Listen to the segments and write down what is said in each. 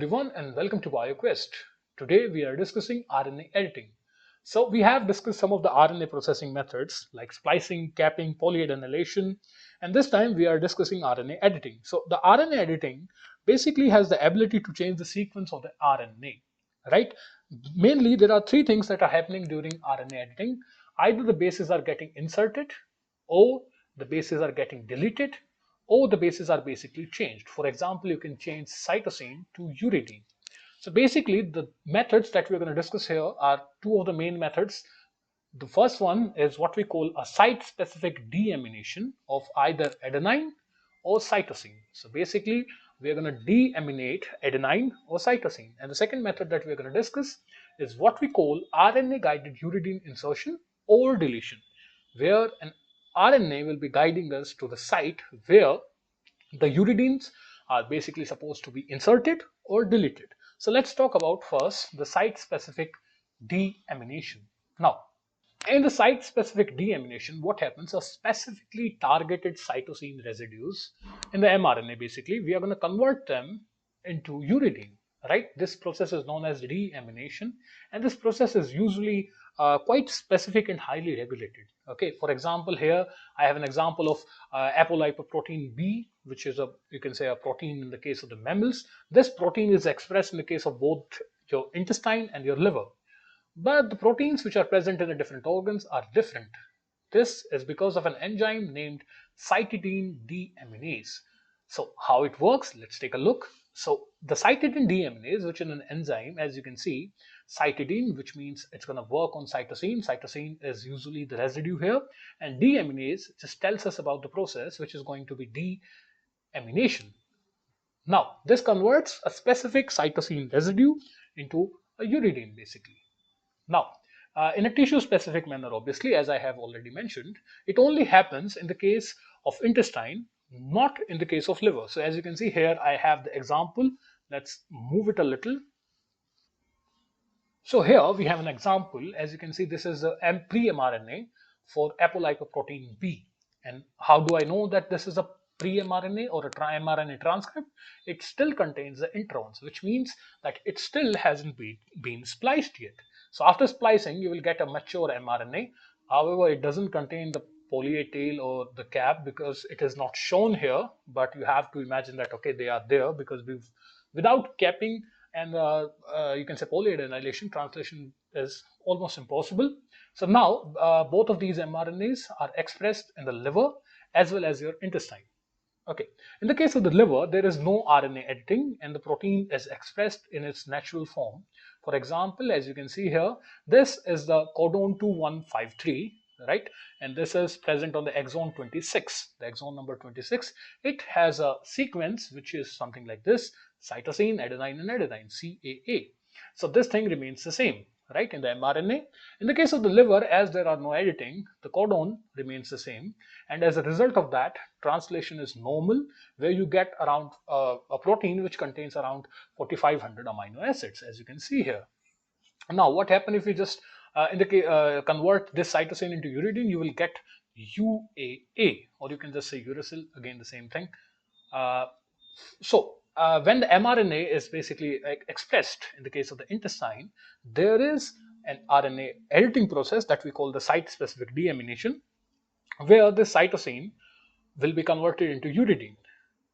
everyone and welcome to BioQuest. Today we are discussing RNA editing. So we have discussed some of the RNA processing methods like splicing, capping, polyadenylation, and this time we are discussing RNA editing. So the RNA editing basically has the ability to change the sequence of the RNA, right? Mainly there are three things that are happening during RNA editing. Either the bases are getting inserted, or the bases are getting deleted, or the bases are basically changed. For example, you can change cytosine to uridine. So basically, the methods that we're going to discuss here are two of the main methods. The first one is what we call a site-specific deamination of either adenine or cytosine. So basically, we're going to deaminate adenine or cytosine. And the second method that we're going to discuss is what we call RNA-guided uridine insertion or deletion, where an RNA will be guiding us to the site where the uridines are basically supposed to be inserted or deleted. So let's talk about first the site-specific deamination. Now, in the site-specific deamination, what happens are specifically targeted cytosine residues in the mRNA. Basically, we are going to convert them into uridine, right? This process is known as deamination, and this process is usually quite specific and highly regulated. Okay, for example, here I have an example of Apolipoprotein B, which is you can say a protein in the case of the mammals. This protein is expressed in the case of both your intestine and your liver. But the proteins which are present in the different organs are different. This is because of an enzyme named cytidine deaminase. So how it works, let's take a look. So the cytidine deaminase, which is an enzyme, as you can see, cytidine, which means it's going to work on cytosine. Cytosine is usually the residue here, and deaminase just tells us about the process, which is going to be deamination. Now, this converts a specific cytosine residue into a uridine, basically. Now, in a tissue-specific manner, obviously, as I have already mentioned, it only happens in the case of intestine, not in the case of liver. So as you can see here, I have the example. Let's move it a little. So here we have an example. As you can see, this is a pre-mRNA for Apolipoprotein B. And how do I know that this is a pre-mRNA or a mRNA transcript? It still contains the introns, which means that it still hasn't been spliced yet. So after splicing, you will get a mature mRNA. However, it doesn't contain the poly-A tail or the cap because it is not shown here, but you have to imagine that, okay, they are there because without capping and you can say polyadenylation, translation is almost impossible. So now both of these mRNAs are expressed in the liver as well as your intestine. Okay, in the case of the liver, there is no RNA editing and the protein is expressed in its natural form. For example, as you can see here, this is the codon 2153, right? And this is present on the exon 26, the exon number 26. It has a sequence which is something like this: cytosine, adenine, and adenine, CAA. So this thing remains the same, right, in the mRNA. In the case of the liver, as there are no editing, the codon remains the same, and as a result of that, translation is normal, where you get around a protein which contains around 4500 amino acids, as you can see here. Now, what happens if we just convert this cytosine into uridine? You will get UAA, or you can just say uracil, again the same thing. When the mRNA is basically expressed in the case of the intestine, there is an RNA editing process that we call the site-specific deamination, where the cytosine will be converted into uridine.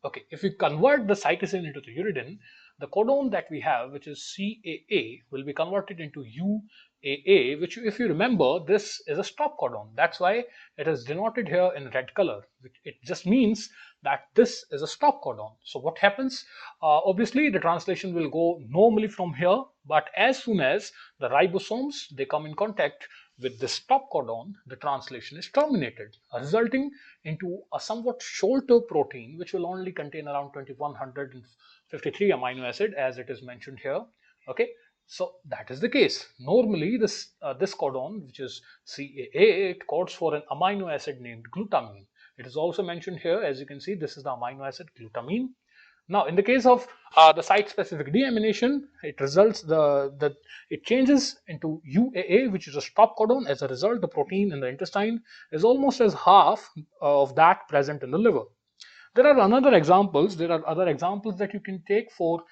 Okay, if we convert the cytosine into the uridine, the codon that we have, which is CAA, will be converted into UAA, which, if you remember, this is a stop codon. That's why it is denoted here in red color. It just means that this is a stop codon. So what happens? Obviously, the translation will go normally from here, but as soon as the ribosomes, they come in contact with the stop codon, the translation is terminated, resulting into a somewhat shorter protein, which will only contain around 2153 amino acid, as it is mentioned here. Okay, so that is the case. Normally, this codon, which is CAA, it codes for an amino acid named glutamine. It is also mentioned here, as you can see, this is the amino acid glutamine. Now, in the case of the site-specific deamination, it results it changes into UAA, which is a stop codon. As a result, the protein in the intestine is almost as half of that present in the liver. There are other examples that you can take for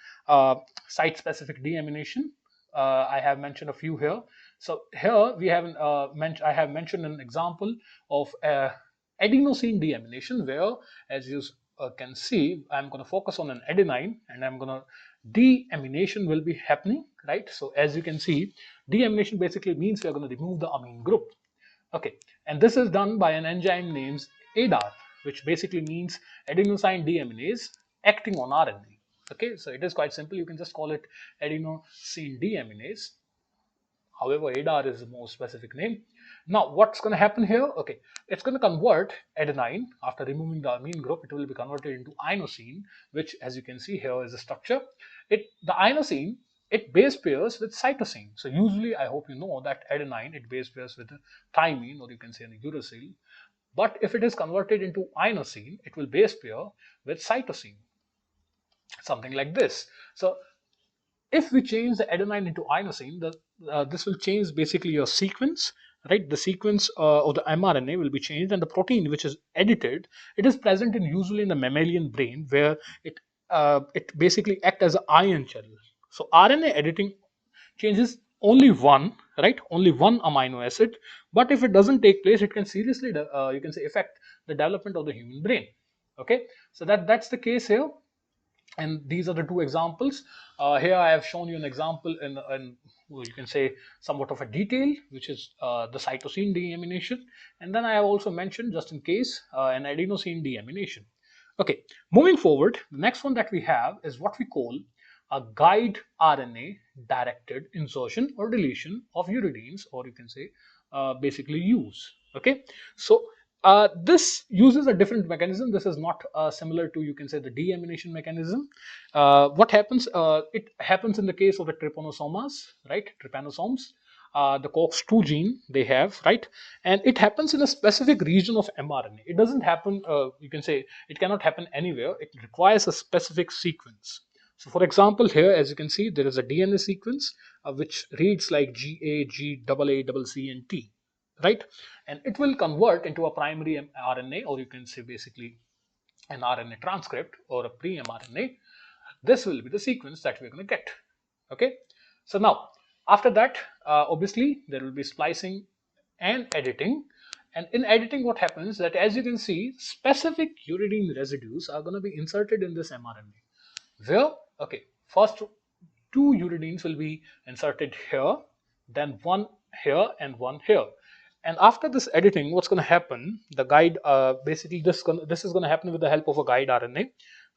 site-specific deamination. I have mentioned a few here. So here we have I have mentioned an example of adenosine deamination, where, as you can see, I'm going to focus on an adenine, and I'm going to deamination will be happening, right? So as you can see, deamination basically means we are going to remove the amine group. Okay, and this is done by an enzyme named ADAR, which basically means adenosine deaminase acting on RNA. Okay, so it is quite simple. You can just call it adenosine deaminase. However, ADAR is the more specific name. Now, what's going to happen here? Okay, it's going to convert adenine after removing the amine group. It will be converted into inosine, which, as you can see here, is the structure. The inosine, it base pairs with cytosine. So usually, I hope you know that adenine, it base pairs with thymine, or you can say an uracil. But if it is converted into inosine, it will base pair with cytosine, something like this. So if we change the adenine into inosine, this will change basically your sequence, right? The sequence of the mRNA will be changed, and the protein which is edited, it is present in usually in the mammalian brain, where it basically acts as an ion channel. So RNA editing changes only one, right? Only one amino acid, but if it doesn't take place, it can seriously you can say affect the development of the human brain. Okay, so that's the case here. And these are the two examples. Here I have shown you an example in well, you can say somewhat of a detail, which is the cytosine deamination. And then I have also mentioned, just in case, an adenosine deamination. Okay, moving forward, the next one that we have is what we call a guide RNA directed insertion or deletion of uridines, or you can say basically use. Okay, so this uses a different mechanism. This is not similar to, you can say, the deamination mechanism. What happens? It happens in the case of the trypanosomes, right? Trypanosomes, the COX-2 gene they have, right? And it happens in a specific region of mRNA. It doesn't happen, you can say, it cannot happen anywhere. It requires a specific sequence. So for example, here, as you can see, there is a DNA sequence which reads like GA, G, AA, C, and T, right? And it will convert into a primary RNA, or you can say basically an RNA transcript or a pre-mRNA. This will be the sequence that we're going to get. Okay, so now after that, obviously there will be splicing and editing. And in editing, what happens that, as you can see, specific uridine residues are going to be inserted in this mRNA. Where, okay, first two uridines will be inserted here, then one here and one here. And after this editing, what's going to happen? The guide, basically, this is going to happen with the help of a guide RNA.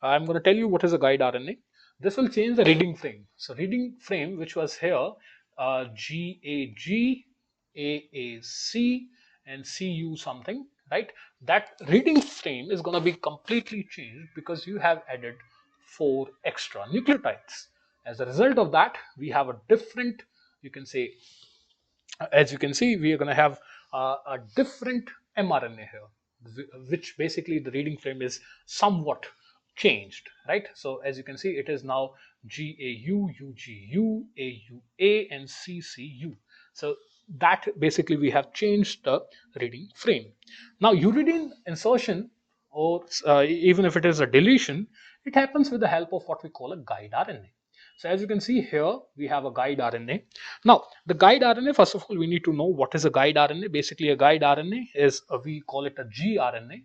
I'm going to tell you what is a guide RNA. This will change the reading frame. So reading frame, which was here, GAG, AAC, and CU something, right? That reading frame is going to be completely changed because you have added 4 extra nucleotides. As a result of that, we have a different, you can say, as you can see, we are going to have a different mRNA here, which basically the reading frame is somewhat changed, right? So as you can see, it is now GAU, UGU, AUA, and CCU. So that basically we have changed the reading frame. Now uridine insertion, or even if it is a deletion, it happens with the help of what we call a guide RNA. So as you can see here, we have a guide RNA. Now, the guide RNA, first of all, we need to know what is a guide RNA. Basically, a guide RNA is, we call it a gRNA.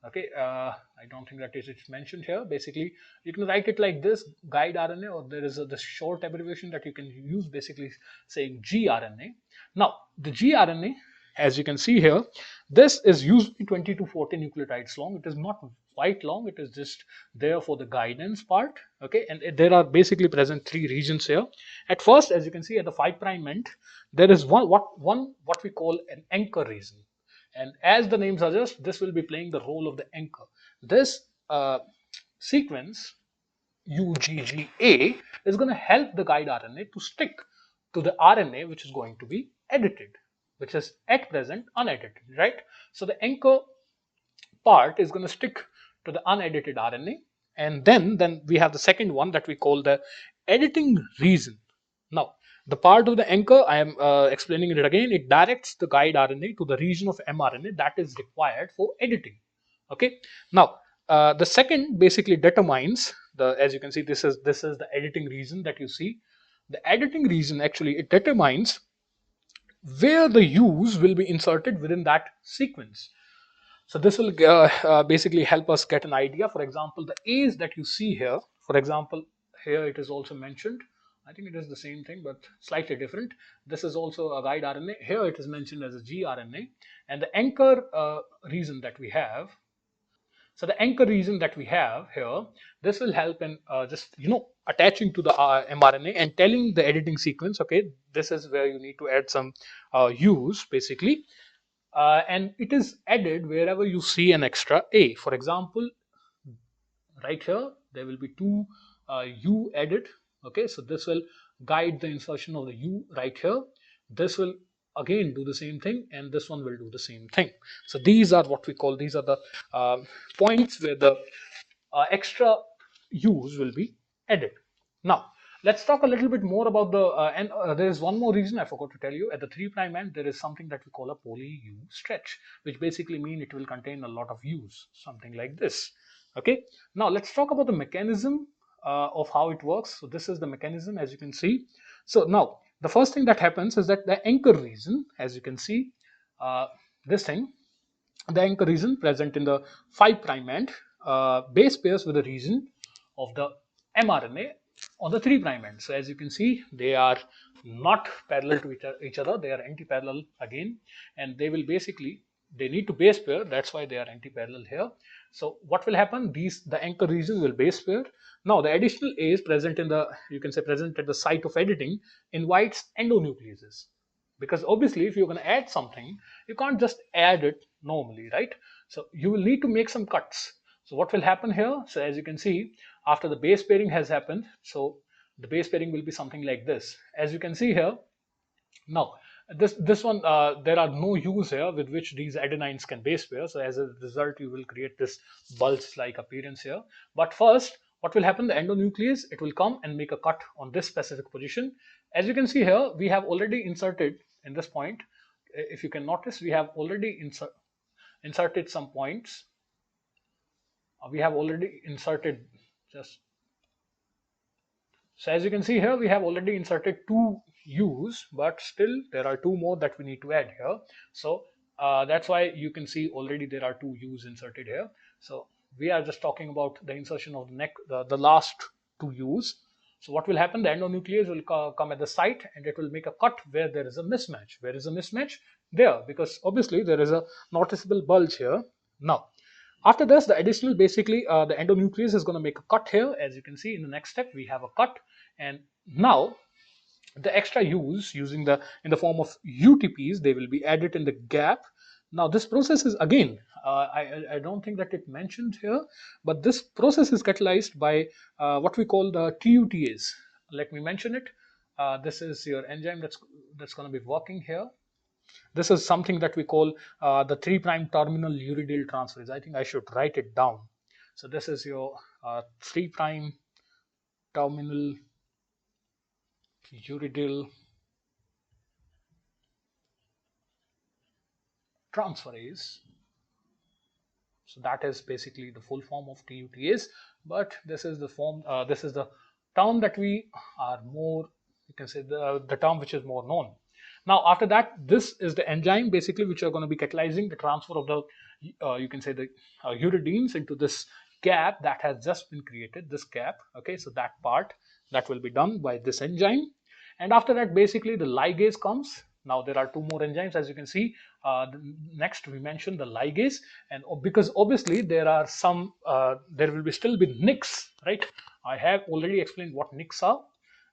Okay, I don't think that is it's mentioned here. Basically, you can write it like this, guide RNA, or there is this short abbreviation that you can use, basically saying gRNA. Now, the gRNA, as you can see here, this is usually 20 to 40 nucleotides long. It is not quite long. It is just there for the guidance part. Okay, and there are basically present 3 regions here. At first, as you can see, at the 5' end, there is what we call an anchor region. And as the name suggests, this will be playing the role of the anchor. This sequence UGGA is going to help the guide RNA to stick to the RNA which is going to be edited, which is at present unedited, right? So the anchor part is going to stick to the unedited RNA, and then we have the second one that we call the editing region. Now, the part of the anchor, I am explaining it again, it directs the guide RNA to the region of mRNA that is required for editing. Okay. Now, the second basically determines as you can see, this is the editing region that you see. The editing region actually it determines where the U's will be inserted within that sequence. So this will basically help us get an idea. For example, the A's that you see here, for example, here it is also mentioned. I think it is the same thing, but slightly different. This is also a guide RNA. Here it is mentioned as a gRNA. And the anchor region that we have, so the anchor region that we have here, this will help in just, attaching to the mRNA and telling the editing sequence, okay, this is where you need to add some U's basically. And it is added wherever you see an extra A. For example, right here, there will be two U added. Okay, so this will guide the insertion of the U right here. This will again do the same thing, and this one will do the same thing. So these are what we call, these are the points where the extra U's will be added. Now, let's talk a little bit more about the, and there is one more reason I forgot to tell you. At the 3' end, there is something that we call a poly-U stretch, which basically mean it will contain a lot of U's, something like this. Okay, now let's talk about the mechanism of how it works. So this is the mechanism, as you can see. So now, the first thing that happens is that the anchor region, as you can see, this thing, the anchor region present in the 5' end base pairs with the region of the mRNA on the 3' end. So as you can see, they are not parallel to each other. They are anti-parallel again, and they will basically, they need to base pair. That's why they are anti-parallel here. So what will happen? The anchor region will base pair. Now the additional A's present in the, you can say present at the site of editing, invites endonucleases. Because obviously, if you're going to add something, you can't just add it normally, right? So you will need to make some cuts. So what will happen here? So as you can see, after the base pairing has happened, so the base pairing will be something like this. As you can see here, now this one, there are no U's here with which these adenines can base pair. So as a result, you will create this bulge-like appearance here. But first, what will happen? The endonuclease, it will come and make a cut on this specific position. As you can see here, we have already inserted in this point. If you can notice, we have already inserted some points. We have already inserted just, so as you can see here, we have already inserted two U's, but still there are two more that we need to add here. So that's why you can see already there are two U's inserted here. So we are just talking about the insertion of the last two U's. So what will happen? The endonuclease will come at the site and it will make a cut where there is a mismatch. Where is a mismatch? There, because obviously there is a noticeable bulge here. Now, after this, the additional, basically the endonuclease is going to make a cut here. As you can see in the next step, we have a cut, and now the extra U's using in the form of UTPs, they will be added in the gap. Now this process is again, I don't think that it mentioned here, but this process is catalyzed by what we call the TUTAs. Let me mention it. This is your enzyme that's going to be working here. This is something that we call the 3' terminal uridyl transferase. I think I should write it down. So this is your 3' terminal uridyl transferase. So that is basically the full form of TUTAs, but this is the form, this is the term that we are more, you can say the term which is more known. Now after that, this is the enzyme basically which are going to be catalyzing the transfer of the, you can say the uridines into this gap that has just been created, this gap. Okay, so that part that will be done by this enzyme. And after that, basically the ligase comes. Now there are two more enzymes, as you can see. Next we mentioned the ligase, and because obviously there are some, there will be still be nicks, right? I have already explained what nicks are,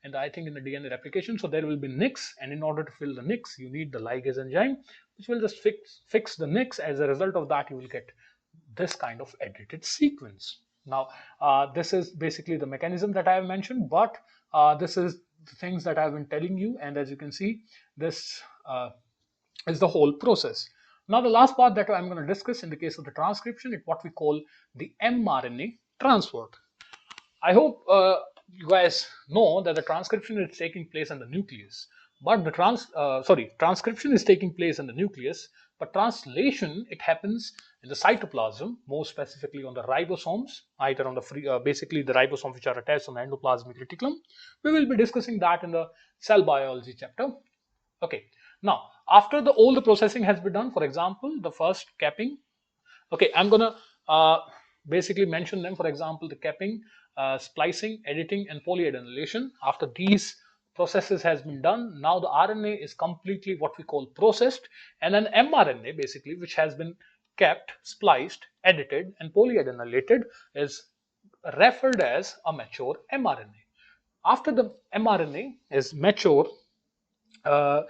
and I think in the DNA replication. So there will be nicks, and in order to fill the nicks, you need the ligase enzyme, which will just fix the nicks. As a result of that, you will get this kind of edited sequence. Now this is basically the mechanism that I have mentioned, but this is the things that I've been telling you, and as you can see, this is the whole process. Now the last part that I'm going to discuss in the case of the transcription is what we call the mRNA transport. I hope you guys know that the transcription is taking place in the nucleus, but the transcription is taking place in the nucleus, but translation, it happens in the cytoplasm, more specifically on the ribosomes, either on the basically the ribosomes which are attached on the endoplasmic reticulum. We will be discussing that in the cell biology chapter. Okay, now after all the processing has been done, for example, the first capping. Okay, I'm gonna basically mention them. For example, the capping, splicing, editing, and polyadenylation. After these processes has been done, now the RNA is completely what we call processed, and an mRNA basically, which has been capped, spliced, edited, and polyadenylated, is referred as a mature mRNA. After the mRNA is mature, uh,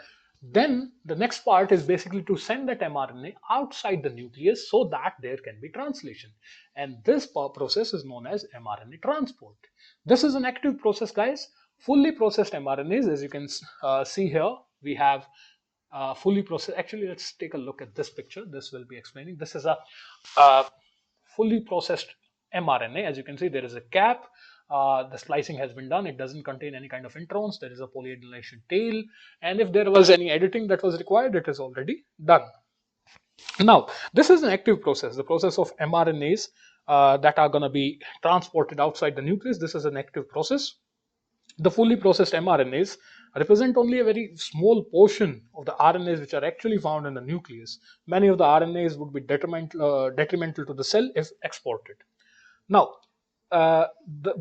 then the next part is basically to send that mRNA outside the nucleus so that there can be translation. And this process is known as mRNA transport. This is an active process, guys. Fully processed mRNAs, as you can see here, we have fully processed. Actually, let's take a look at this picture. This will be explaining. This is a uh, fully processed mRNA. As you can see, there is a cap. The splicing has been done. It doesn't contain any kind of introns. There is a polyadenylation tail. And if there was any editing that was required, it is already done. Now, this is an active process, the process of mRNAs that are going to be transported outside the nucleus. This is an active process. The fully processed mRNAs represent only a very small portion of the RNAs which are actually found in the nucleus. Many of the RNAs would be detrimental to the cell if exported. Now,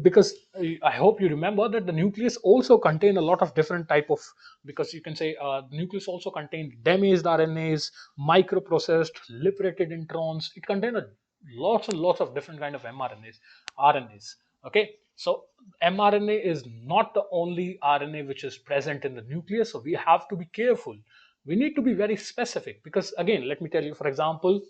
because I hope you remember that the nucleus also contain a lot of different type of, because you can say the nucleus also contains damaged RNAs, microprocessed, liberated introns. It contains lots and lots of different kind of RNAs. Okay, so mRNA is not the only RNA which is present in the nucleus, so we have to be careful. We need to be very specific because, again, let me tell you, for example,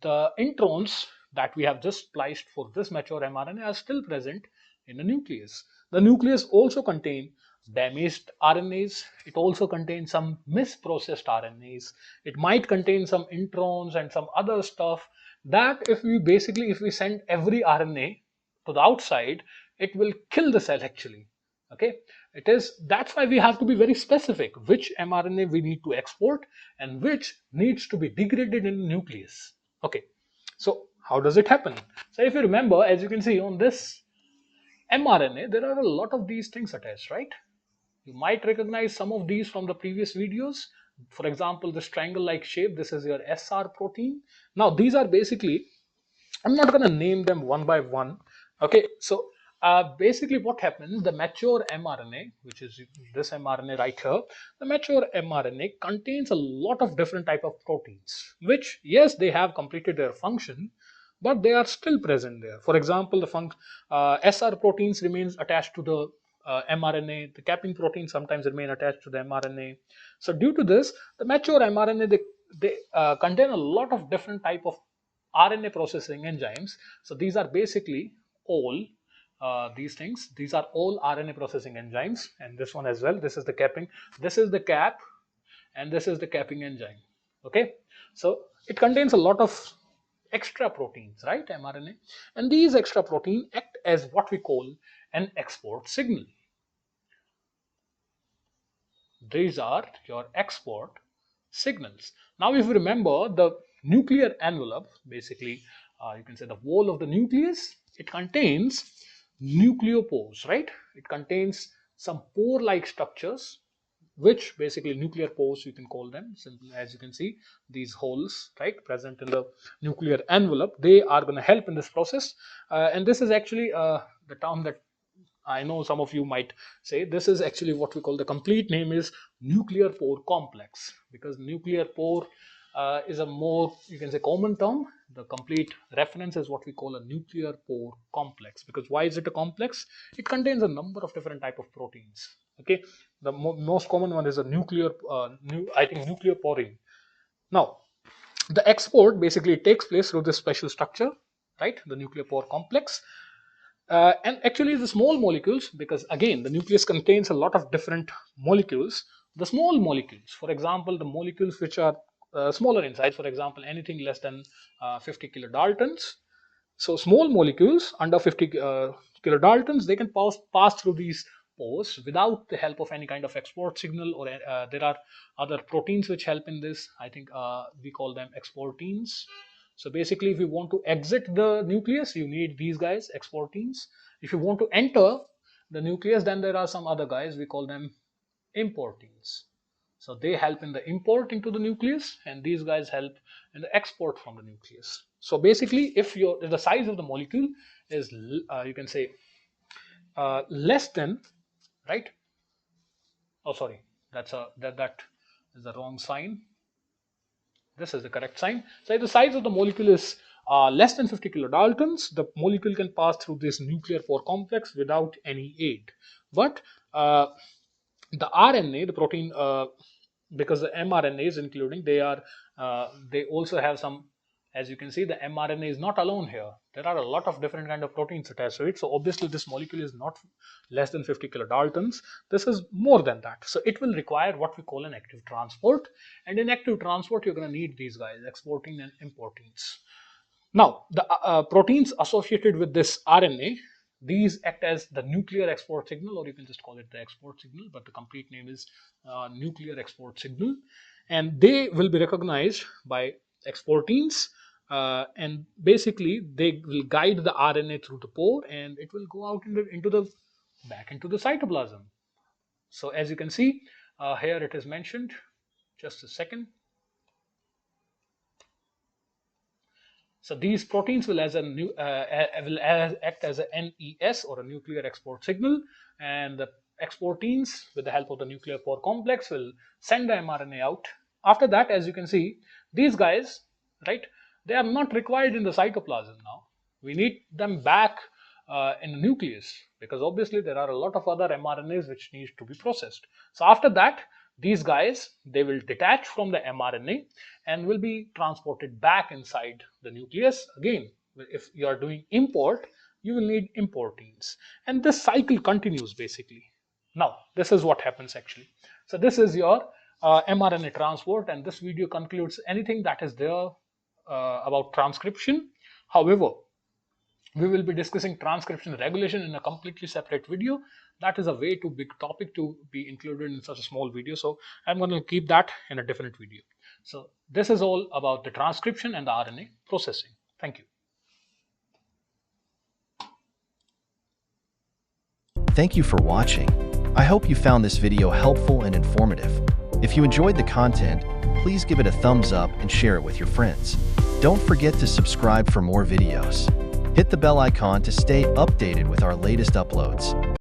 the introns that we have just spliced for this mature mRNA are still present in the nucleus. The nucleus also contains damaged RNAs. It also contains some misprocessed RNAs. It might contain some introns and some other stuff that if we send every RNA to the outside, it will kill the cell actually. Okay, that's why we have to be very specific which mRNA we need to export and which needs to be degraded in the nucleus. Okay, so how does it happen? So if you remember, as you can see on this mRNA, there are a lot of these things attached, right? You might recognize some of these from the previous videos. For example, this triangle-like shape, this is your SR protein. Now, these are basically, I'm not going to name them one by one. Okay, so basically what happens, the mature mRNA, which is this mRNA right here, the mature mRNA contains a lot of different type of proteins, which, yes, they have completed their function, but they are still present there. For example, the SR proteins remains attached to the mRNA. The capping proteins sometimes remain attached to the mRNA. So due to this, the mature mRNA, they contain a lot of different type of RNA processing enzymes. So these are basically all these things. These are all RNA processing enzymes, and this one as well. This is the capping. This is the cap, and this is the capping enzyme. Okay, so it contains a lot of extra proteins, right, mRNA, and these extra proteins act as what we call an export signal. These are your export signals. Now, if you remember the nuclear envelope, basically, you can say the wall of the nucleus, it contains nucleopores, right? It contains some pore-like structures, which basically nuclear pores, you can call them. Simply, as you can see, these holes, right, present in the nuclear envelope, they are going to help in this process. And this is actually the term that I know some of you might say. This is actually what we call, the complete name is nuclear pore complex, because nuclear pore is a more, you can say, common term. The complete reference is what we call a nuclear pore complex. Because why is it a complex? It contains a number of different type of proteins. Okay, the most common one is a nuclear nucleoporine. Now, the export basically takes place through this special structure, right, the nuclear pore complex. And actually the small molecules, because again the nucleus contains a lot of different molecules. The small molecules, for example, the molecules which are smaller in size, for example, anything less than 50 kilodaltons. So small molecules under 50 kilodaltons, they can pass through these post without the help of any kind of export signal, or there are other proteins which help in this. I think we call them exportines. So basically, if you want to exit the nucleus, you need these guys, exportines. If you want to enter the nucleus, then there are some other guys, we call them importines. So they help in the import into the nucleus, and these guys help in the export from the nucleus. So basically, if the size of the molecule is you can say less than, right? Oh, sorry, that is the wrong sign. This is the correct sign. So if the size of the molecule is less than 50 kilodaltons, the molecule can pass through this nuclear pore complex without any aid. But the RNA, the protein, because the mRNA is including, they also have some. As you can see, the mRNA is not alone here. There are a lot of different kind of proteins attached to it. So obviously this molecule is not less than 50 kilodaltons. This is more than that. So it will require what we call an active transport. And in active transport, you're going to need these guys, exportin and importins. Now, the proteins associated with this RNA, these act as the nuclear export signal, or you can just call it the export signal, but the complete name is nuclear export signal. And they will be recognized by exportins, and basically they will guide the RNA through the pore, and it will go out back into the cytoplasm. So as you can see here, it is mentioned. Just a second. So these proteins will act as a NES, or a nuclear export signal, and the exportins, with the help of the nuclear pore complex, will send the mRNA out. After that, as you can see, these guys, right, they are not required in the cytoplasm now. We need them back in the nucleus, because obviously there are a lot of other mRNAs which need to be processed. So after that, these guys, they will detach from the mRNA and will be transported back inside the nucleus. Again, if you are doing import, you will need importins. And this cycle continues basically. Now, this is what happens actually. So this is your mRNA transport, and this video concludes anything that is there about transcription. However, we will be discussing transcription regulation in a completely separate video. That is a way too big topic to be included in such a small video. So I'm going to keep that in a different video. So this is all about the transcription and the RNA processing. Thank you. Thank you for watching. I hope you found this video helpful and informative. If you enjoyed the content, please give it a thumbs up and share it with your friends. Don't forget to subscribe for more videos. Hit the bell icon to stay updated with our latest uploads.